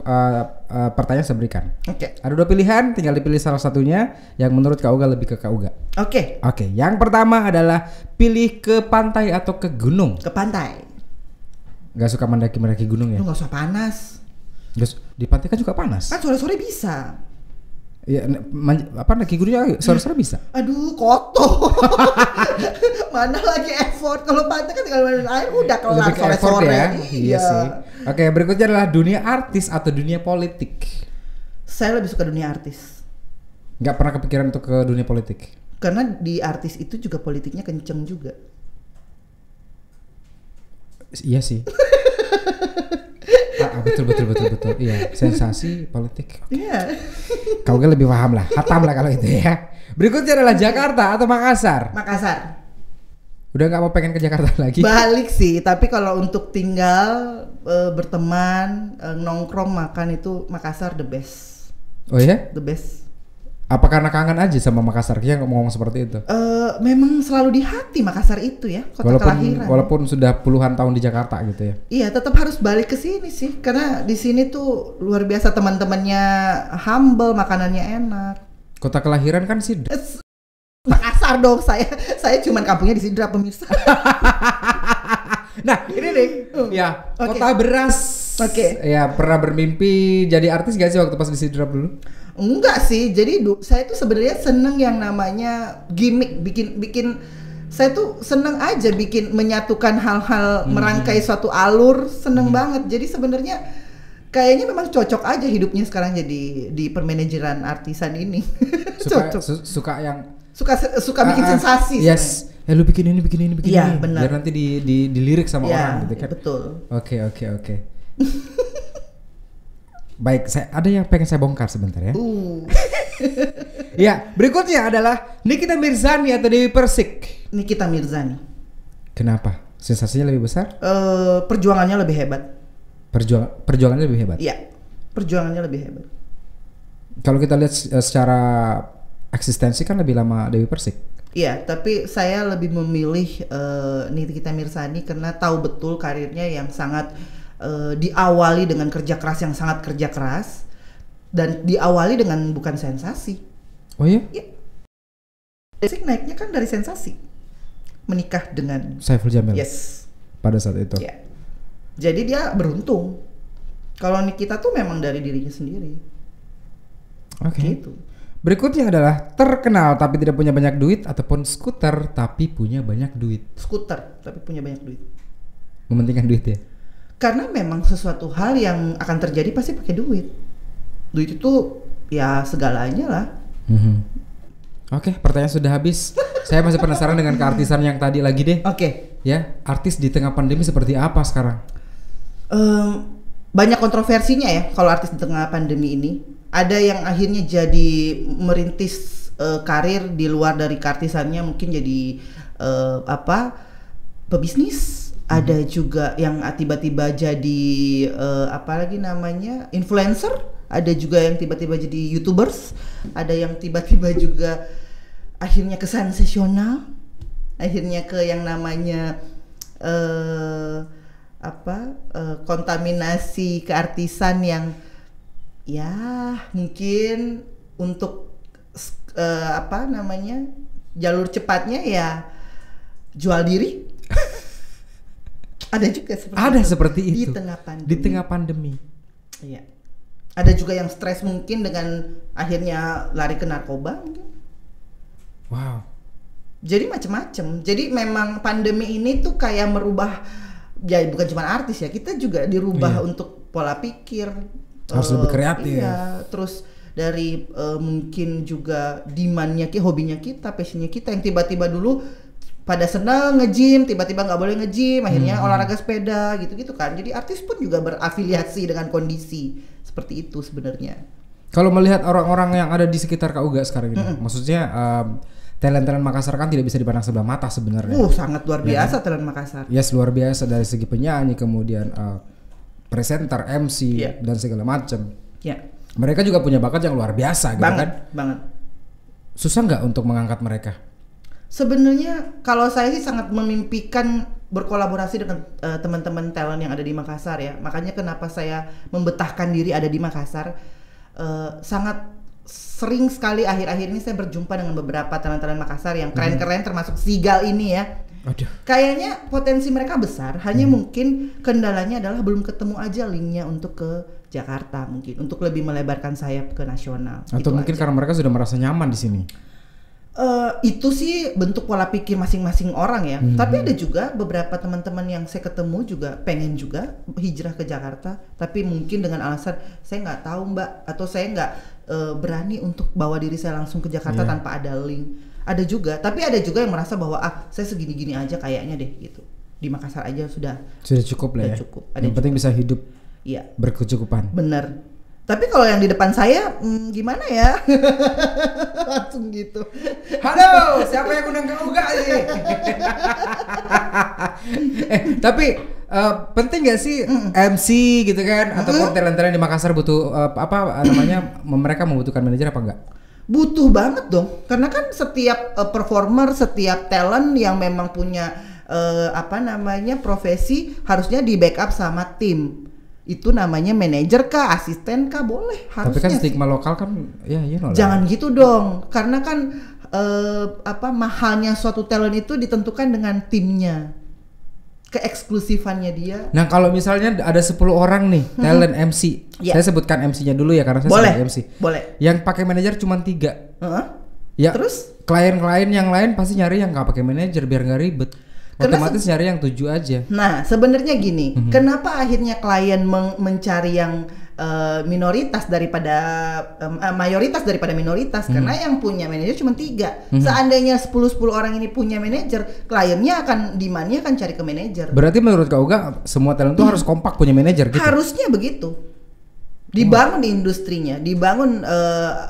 pertanyaan saya berikan. Oke. Ada 2 pilihan, tinggal dipilih salah satunya yang menurut Kak Uga lebih ke Kak Uga. Oke. Oke, yang pertama adalah pilih ke pantai atau ke gunung. Ke pantai. Gak suka mendaki gunung ya? Lu nggak usah panas. Di pantai kan juga panas. Kan sore-sore bisa. Ya, naki gunungnya sore-sore bisa. Aduh, kotor. Mana lagi effort? Kalau pantai kan tinggal main air udah kelar Lebih ke effort sore-sore. ya. Iya sih. Oke, berikutnya adalah dunia artis atau dunia politik. Saya lebih suka dunia artis. Gak pernah kepikiran untuk ke dunia politik. Karena di artis itu juga politiknya kenceng juga. Iya sih. Betul. Iya, sensasi politik. Iya. Kau kan lebih paham lah, hatam lah kalau itu ya. Berikutnya adalah Jakarta atau Makassar. Makassar. Udah nggak mau pengen ke Jakarta lagi? Balik sih, tapi kalau untuk tinggal, berteman, nongkrong, makan itu Makassar the best. Oh ya? The best. Apa karena kangen aja sama Makassar? Dia ngomong seperti itu. Memang selalu di hati Makassar itu ya, kota kelahiran. Walaupun sudah puluhan tahun di Jakarta gitu ya. Iya, tetap harus balik ke sini sih, karena di sini tuh luar biasa, teman-temannya humble, makanannya enak. Kota kelahiran kan sih. Makassar dong, saya cuman kampungnya di Sidra, pemirsa. Nah ini nih, ya kota beras. Oke. Ya pernah bermimpi jadi artis gak sih waktu pas di Sidrap dulu? Enggak sih, jadi saya tuh sebenarnya seneng yang namanya gimmick, bikin saya tuh seneng aja bikin menyatukan hal-hal, merangkai suatu alur, seneng banget. Jadi sebenarnya kayaknya memang cocok aja hidupnya sekarang jadi di permanajeran artisan ini. Suka bikin sensasi. Yes. Lu bikin ini. Iya, benar. Biar nanti dilirik sama orang gitu kan. Iya, betul. Oke. Baik, ada yang pengen saya bongkar sebentar ya. Ya, berikutnya adalah Nikita Mirzani atau Dewi Persik. Nikita Mirzani. Kenapa? Sensasinya lebih besar? Perjuangannya lebih hebat. Perjuangannya lebih hebat. Iya, perjuangannya lebih hebat. Kalau kita lihat secara eksistensi kan lebih lama Dewi Persik. Iya, tapi saya lebih memilih Nikita Mirzani karena tahu betul karirnya yang sangat diawali dengan kerja keras, yang sangat kerja keras, dan diawali dengan bukan sensasi. Oh iya? Iya. Persik naiknya kan dari sensasi, menikah dengan Saiful Jamil. Yes. Pada saat itu. Iya. Jadi dia beruntung. Kalau Nikita tuh memang dari dirinya sendiri. Oke. Gitu. Berikutnya adalah terkenal tapi tidak punya banyak duit ataupun skuter tapi punya banyak duit. Skuter tapi punya banyak duit. Mementingkan duit ya? Karena memang sesuatu hal yang akan terjadi pasti pakai duit. Duit itu ya segalanya lah. Oke, pertanyaan sudah habis. Saya masih penasaran dengan keartisan yang tadi lagi deh. Oke. Ya, artis di tengah pandemi seperti apa sekarang? Banyak kontroversinya ya kalau artis di tengah pandemi ini. Ada yang akhirnya jadi merintis karir di luar dari keartisannya, mungkin jadi pebisnis. Ada juga yang tiba-tiba jadi influencer. Ada juga yang tiba-tiba jadi YouTubers. Ada yang tiba-tiba juga akhirnya ke sensasional. Akhirnya ke yang namanya kontaminasi keartisan yang ya mungkin untuk jalur cepatnya ya jual diri. Ada juga seperti itu. Di tengah pandemi. Iya. Ada juga yang stres mungkin dengan akhirnya lari ke narkoba mungkin. Wow. Jadi macam-macam. Jadi memang pandemi ini tuh kayak merubah, ya bukan cuma artis ya, kita juga dirubah untuk pola pikir. Harus lebih kreatif. Iya, terus dari mungkin juga demand-nya, hobinya kita, passion-nya kita yang tiba-tiba dulu pada senang nge-gym, tiba-tiba nggak boleh nge-gym, akhirnya olahraga sepeda gitu-gitu kan. Jadi artis pun juga berafiliasi dengan kondisi seperti itu sebenarnya. Kalau melihat orang-orang yang ada di sekitar Kak Uga sekarang ini, maksudnya talent-talent Makassar kan tidak bisa dipandang sebelah mata sebenarnya. Sangat luar biasa talent Makassar. Yes, luar biasa dari segi penyanyi, kemudian presenter, MC dan segala macam. Yeah. Mereka juga punya bakat yang luar biasa, gitu kan? Banget. Susah nggak untuk mengangkat mereka? Sebenarnya kalau saya sih sangat memimpikan berkolaborasi dengan teman-teman talent yang ada di Makassar ya. Makanya kenapa saya membetahkan diri ada di Makassar. Sangat sering sekali akhir-akhir ini saya berjumpa dengan beberapa talent-talent Makassar yang keren-keren, termasuk Sigal ini ya. Aduh. Kayaknya potensi mereka besar, hanya mungkin kendalanya adalah belum ketemu aja linknya untuk ke Jakarta, mungkin untuk lebih melebarkan sayap ke nasional. Atau mungkin karena mereka sudah merasa nyaman di sini. Itu sih bentuk pola pikir masing-masing orang ya. Tapi ada juga beberapa teman-teman yang saya ketemu juga pengen juga hijrah ke Jakarta, tapi mungkin dengan alasan saya nggak tahu Mbak, atau saya nggak berani untuk bawa diri saya langsung ke Jakarta tanpa ada link. Ada juga, tapi ada juga yang merasa bahwa saya segini-gini aja kayaknya deh gitu. Di Makassar aja sudah cukup lah ya. Cukup. Yang penting bisa hidup Iya. Berkecukupan. Bener. Tapi kalau yang di depan saya gimana ya? Langsung gitu. Halo, siapa yang undang Kak Uga nih? Tapi penting gak sih MC gitu kan ataupun talent-talent di Makassar butuh mereka membutuhkan manajer apa enggak? Butuh banget dong. Karena kan setiap performer, setiap talent yang memang punya profesi harusnya di backup sama tim. Itu namanya manajer kah, asisten kah, boleh harusnya. Tapi kan stigma lokal kan Jangan gitu dong. Karena kan mahalnya suatu talent itu ditentukan dengan timnya. Keeksklusifannya dia. Nah, kalau misalnya ada 10 orang nih talent MC. Saya sebutkan MC-nya dulu ya karena saya sebagai MC. Boleh. Yang pakai manajer cuma 3. Ya. Terus Klien-klien yang lain pasti nyari yang nggak pakai manajer biar nggak ribet. Otomatis nyari yang 7 aja. Nah, sebenarnya gini, kenapa akhirnya klien mencari yang minoritas daripada mayoritas daripada minoritas? Karena yang punya manajer cuma 3. Seandainya 10 orang ini punya manajer, kliennya akan demand-nya akan cari ke manajer. Berarti menurut Kak Uga semua talent tuh harus kompak punya manajer gitu. Harusnya begitu. Dibangun industrinya, dibangun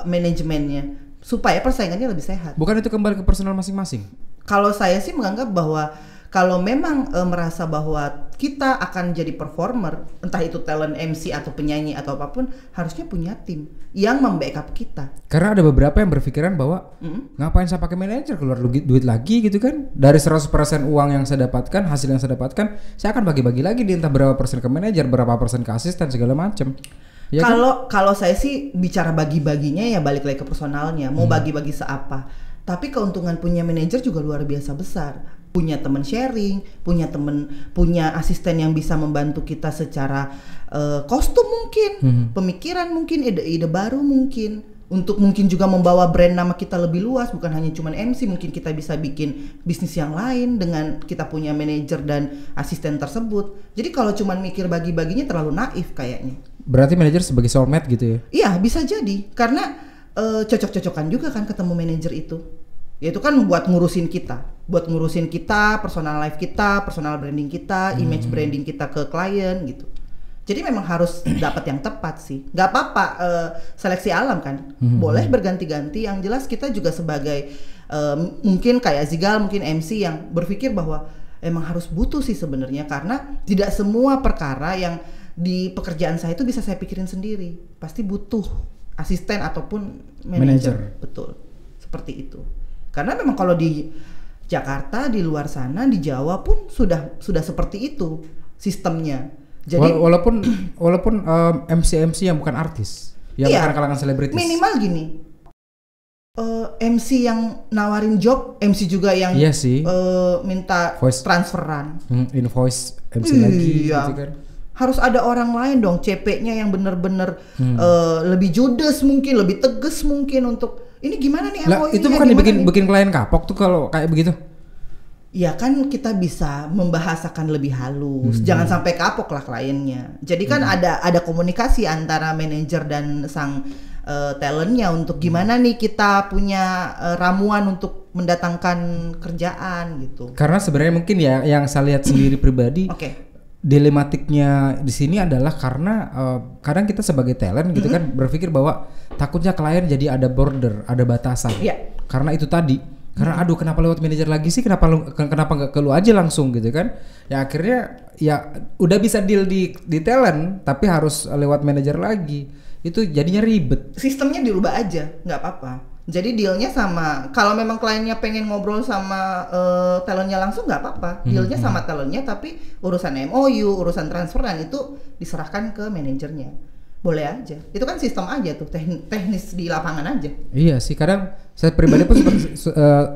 manajemennya supaya persaingannya lebih sehat. Bukan itu kembali ke personal masing-masing? Kalau saya sih menganggap bahwa kalau memang merasa bahwa kita akan jadi performer, entah itu talent MC atau penyanyi atau apapun, harusnya punya tim yang membackup kita. Karena ada beberapa yang berpikiran bahwa ngapain saya pakai manajer, keluar duit lagi gitu kan. Dari 100% uang yang saya dapatkan, hasil yang saya dapatkan, saya akan bagi-bagi lagi di entah berapa persen ke manajer, berapa persen ke asisten segala macam. Ya kalau saya sih bicara bagi-baginya ya balik lagi ke personalnya, mau bagi-bagi seapa. Tapi keuntungan punya manajer juga luar biasa besar. Punya teman sharing, punya asisten yang bisa membantu kita secara kostum mungkin, pemikiran mungkin, ide-ide baru mungkin, untuk mungkin juga membawa brand nama kita lebih luas, bukan hanya cuman MC, mungkin kita bisa bikin bisnis yang lain dengan kita punya manajer dan asisten tersebut. Jadi kalau cuman mikir bagi-baginya terlalu naif kayaknya. Berarti manajer sebagai soulmate gitu ya? Iya, bisa jadi, karena cocok-cocokan juga kan ketemu manajer itu. Ya itu kan buat ngurusin kita, personal life kita, personal branding kita, image branding kita ke klien gitu. Jadi memang harus dapat yang tepat sih. Gak apa-apa seleksi alam kan, boleh berganti-ganti. Yang jelas kita juga sebagai mungkin kayak Zigal, mungkin MC yang berpikir bahwa emang harus butuh sih sebenarnya, karena tidak semua perkara yang di pekerjaan saya itu bisa saya pikirin sendiri. Pasti butuh asisten ataupun manajer. Betul, seperti itu. Karena memang kalau di Jakarta, di luar sana, di Jawa pun sudah seperti itu sistemnya. Jadi walaupun MC yang bukan artis, yang bukan kalangan selebritis. Minimal gini, MC yang nawarin job, MC juga yang minta voice transferan, invoice MC lagi, gitu kan. Harus ada orang lain dong, CP-nya yang bener-bener lebih judes mungkin, lebih tegas mungkin untuk ini gimana nih MOU-nya. Itu bukan bikin klien kapok tuh kalau kayak begitu? Ya kan kita bisa membahasakan lebih halus, jangan sampai kapok lah kliennya. Jadi kan ada komunikasi antara manajer dan sang talentnya untuk gimana nih kita punya ramuan untuk mendatangkan kerjaan gitu. Karena sebenarnya mungkin ya yang saya lihat sendiri pribadi. Dilematiknya di sini adalah karena kadang kita sebagai talent gitu kan berpikir bahwa takutnya klien jadi ada border, ada batasan. Karena itu tadi, karena aduh kenapa lewat manajer lagi sih, kenapa nggak ke lu aja langsung gitu kan? Ya akhirnya ya udah bisa deal di talent tapi harus lewat manajer lagi. Itu jadinya ribet. Sistemnya dirubah aja, nggak apa-apa. Jadi dealnya sama, kalau memang kliennya pengen ngobrol sama talentnya langsung nggak apa-apa, dealnya sama talentnya, tapi urusan MOU, urusan transferan itu diserahkan ke manajernya, boleh aja. Itu kan sistem aja tuh, teknis di lapangan aja. Iya sih, kadang saya pribadi pun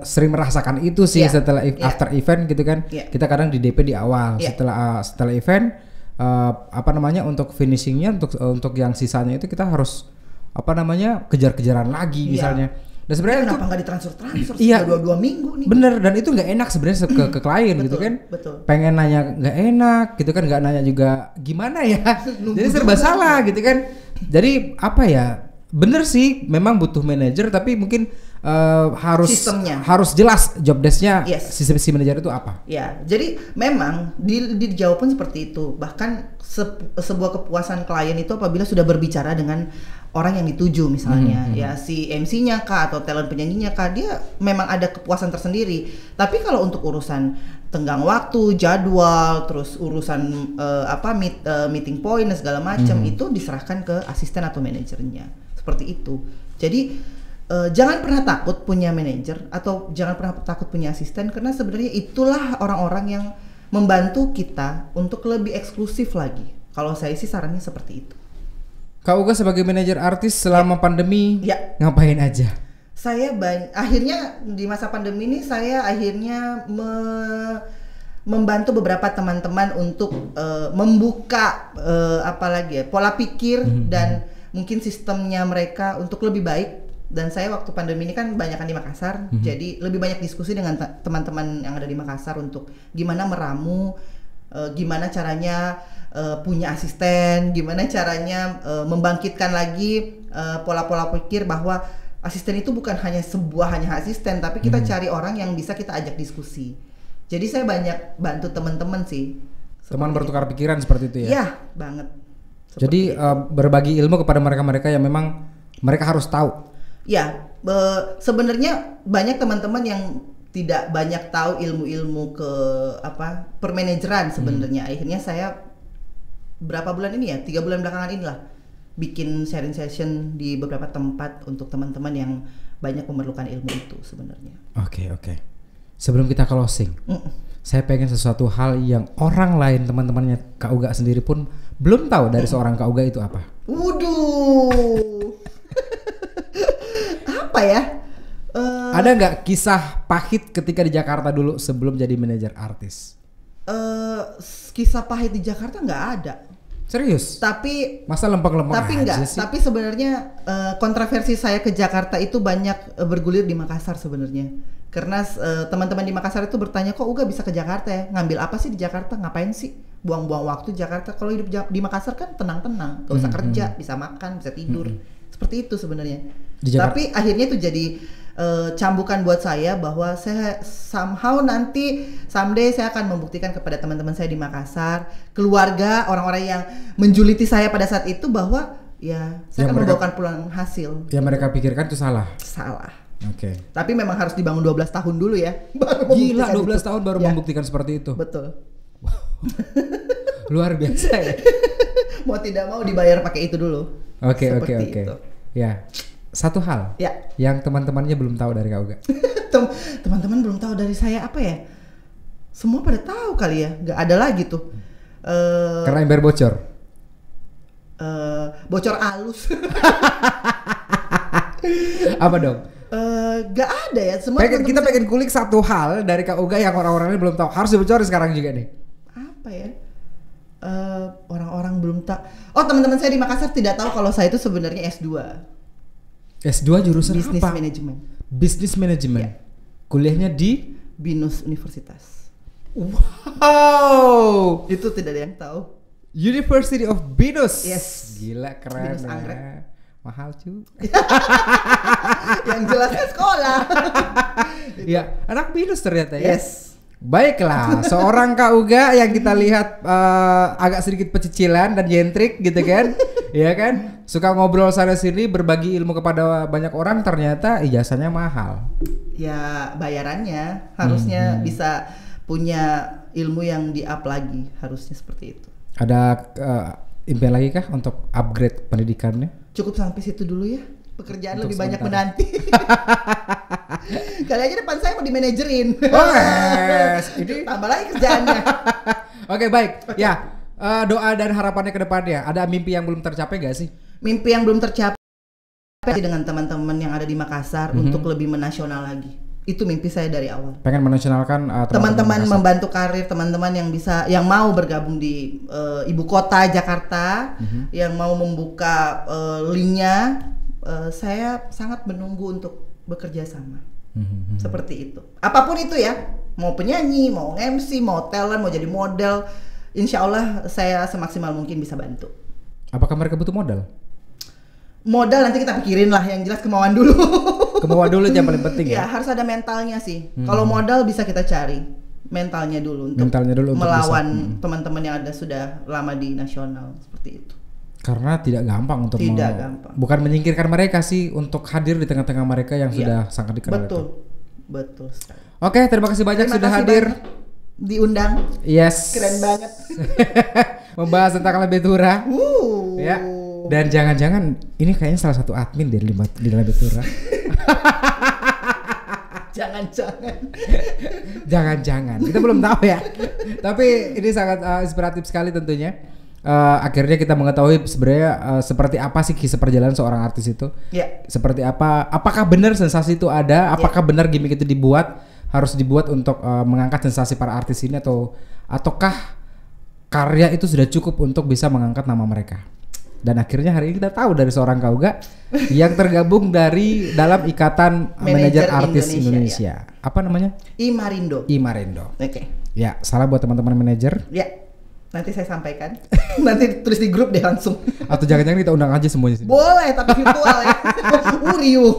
sering merasakan itu sih setelah after event gitu kan, kita kadang di DP di awal, setelah event untuk finishingnya untuk yang sisanya itu kita harus kejar-kejaran lagi misalnya. Dan sebenarnya kenapa nggak ditransfer sudah 2 minggu nih? Bener, dan itu nggak enak sebenarnya ke klien gitu kan. Betul. Pengen nanya nggak enak gitu kan, nggak nanya juga gimana ya. Jadi serba salah gitu kan. Jadi bener sih, memang butuh manajer, tapi mungkin harus Sistemnya. harus jelas job desk-nya. Yes. Si manajer itu apa? Ya, jadi memang dijawab pun seperti itu. Bahkan sebuah kepuasan klien itu apabila sudah berbicara dengan orang yang dituju misalnya, ya si MC-nya kah atau talent penyanyinya kah, dia memang ada kepuasan tersendiri. Tapi kalau untuk urusan tenggang waktu, jadwal, terus urusan meeting point dan segala macam itu diserahkan ke asisten atau manajernya. Seperti itu. Jadi jangan pernah takut punya manajer atau jangan pernah takut punya asisten, karena sebenarnya itulah orang-orang yang membantu kita untuk lebih eksklusif lagi. Kalau saya sih sarannya seperti itu. Kak Uga sebagai manajer artis selama pandemi ngapain aja? Saya akhirnya di masa pandemi ini saya akhirnya membantu beberapa teman-teman untuk membuka pola pikir dan mungkin sistemnya mereka untuk lebih baik. Dan saya waktu pandemi ini kan banyakan di Makassar, jadi lebih banyak diskusi dengan teman-teman yang ada di Makassar untuk gimana meramu, gimana caranya punya asisten, gimana caranya membangkitkan lagi pola-pola pikir bahwa asisten itu bukan hanya asisten, tapi kita cari orang yang bisa kita ajak diskusi. Jadi saya banyak bantu teman-teman sih. Teman bertukar pikiran seperti itu ya? Iya, banget. Jadi berbagi ilmu kepada mereka-mereka yang memang mereka harus tahu. Ya, sebenarnya banyak teman-teman yang tidak banyak tahu ilmu-ilmu permanajeran sebenarnya. Akhirnya saya berapa bulan ini ya, 3 bulan belakangan inilah bikin sharing session di beberapa tempat untuk teman-teman yang banyak memerlukan ilmu itu sebenarnya. Oke. Sebelum kita closing, saya pengen sesuatu hal yang orang lain, teman-temannya Kak Uga sendiri pun belum tahu dari seorang Kak Uga itu apa. Waduh. Apa ya? Ada nggak kisah pahit ketika di Jakarta dulu sebelum jadi manajer artis? Kisah pahit di Jakarta nggak ada. Serius? Tapi masa lempeng-lempeng tapi aja enggak. sih? Tapi sebenarnya kontroversi saya ke Jakarta itu banyak bergulir di Makassar sebenarnya. Karena teman-teman di Makassar itu bertanya, kok Uga bisa ke Jakarta ya? Ngambil apa sih di Jakarta? Ngapain sih? Buang-buang waktu di Jakarta. Kalau hidup di Makassar kan tenang-tenang, gak usah kerja, bisa makan, bisa tidur. Seperti itu sebenarnya. Tapi akhirnya itu jadi cambukan buat saya bahwa saya someday saya akan membuktikan kepada teman-teman saya di Makassar, keluarga, orang-orang yang menjuliti saya pada saat itu bahwa ya saya akan membawakan pulang hasil. Yang mereka pikirkan itu salah. Salah. Oke. Tapi memang harus dibangun 12 tahun dulu ya. Gila, 12 tahun baru membuktikan seperti itu. Betul. Luar biasa ya. Mau tidak mau dibayar pakai itu dulu. Oke. Itu. Ya. Satu hal yang teman-temannya belum tahu dari Kak Uga. Teman-teman belum tahu dari saya apa ya? Semua pada tahu kali ya. Gak ada lagi tuh. Karena ember bocor. Bocor halus. Apa dong? Gak ada ya. Semua kita pengen kulik satu hal dari Kak Uga yang orang-orang ini belum tahu. Harus dibocorin sekarang juga nih. Apa ya? Orang-orang belum tahu. Oh, teman-teman saya di Makassar tidak tahu kalau saya itu sebenarnya S2. S2 jurusan Business apa? Management. Business Management. Ya. Kuliahnya di Binus Universitas. Wow. Itu tidak ada yang tahu. University of Binus. Yes. Gila, keren. Binus Anggrek. Mahal cu. Yang jelasnya sekolah. Ya, anak Binus ternyata ya. Yes. Baiklah, seorang Kak Uga yang kita lihat agak sedikit pecicilan dan nyentrik gitu kan. Ya kan? Suka ngobrol sana sini, berbagi ilmu kepada banyak orang, ternyata ijazahnya mahal. Ya, bayarannya harusnya bisa punya ilmu yang di-up lagi, harusnya seperti itu. Ada impian lagi kah untuk upgrade pendidikannya? Cukup sampai situ dulu ya. Pekerjaan Untuk lebih banyak sementara. menanti. Kali aja depan saya mau dimanajerin. Oh, yes. Ini tambah lagi kerjaannya. Oke, baik. Ya, doa dan harapannya ke depannya. Ada mimpi yang belum tercapai gak sih? Mimpi yang belum tercapai dengan teman-teman yang ada di Makassar untuk lebih menasional lagi. Itu mimpi saya dari awal. Pengen menasionalkan teman-teman membantu karir teman-teman yang mau bergabung di ibu kota Jakarta, yang mau membuka linknya. Saya sangat menunggu untuk bekerja sama. Seperti itu. Apapun itu ya, mau penyanyi, mau MC, mau talent, mau jadi model, insya Allah saya semaksimal mungkin bisa bantu. Apakah mereka butuh modal? Modal nanti kita pikirin lah, yang jelas kemauan dulu. Kemauan dulu yang paling penting Ya ya. harus ada mentalnya sih. Kalau modal bisa kita cari, mentalnya dulu untuk Untuk melawan bisa. teman-teman yang ada sudah lama di nasional seperti itu. Karena tidak gampang untuk Tidak gampang. bukan menyingkirkan mereka sih, untuk hadir di tengah-tengah mereka yang Iya. sudah sangat dikenal. Betul, itu. betul sekali. Oke, terima kasih banyak Terima sudah kasih hadir. banyak diundang, Yes. keren banget. Membahas tentang Lebetura. Ya. Dan jangan-jangan ini kayaknya salah satu admin di Lebetura. Jangan-jangan. Jangan-jangan. Kita belum tahu ya. Tapi ini sangat inspiratif sekali tentunya. Akhirnya kita mengetahui sebenarnya seperti apa sih kisah perjalanan seorang artis itu. Ya. Seperti apa? Apakah benar sensasi itu ada? Apakah benar gimmick itu harus dibuat untuk mengangkat sensasi para artis ini, ataukah karya itu sudah cukup untuk bisa mengangkat nama mereka? Dan akhirnya hari ini kita tahu dari seorang Kauga yang tergabung dalam ikatan manajer artis Indonesia. Apa namanya? Imarindo. Imarindo. Oke. Ya, salah buat teman-teman manajer. Ya. Nanti saya sampaikan. Nanti tulis di grup deh langsung. Atau jangan-jangan kita undang aja semuanya sini. Boleh, tapi virtual ya. Riuh.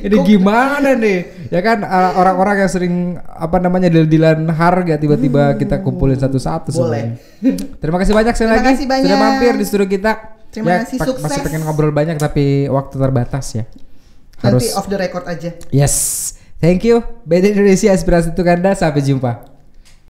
Ini gimana nih? Ya kan orang-orang yang sering deal-dealan harga tiba-tiba kita kumpulin satu-satu Boleh. semuanya. Terima kasih banyak sekali Terima lagi kasih banyak. sudah mampir di studio kita. Terima kasih, sukses. Masih pengen ngobrol banyak tapi waktu terbatas ya. Nanti off the record aja. Yes. Thank you. BD Indonesia Inspirasi untuk Anda. Sampai jumpa.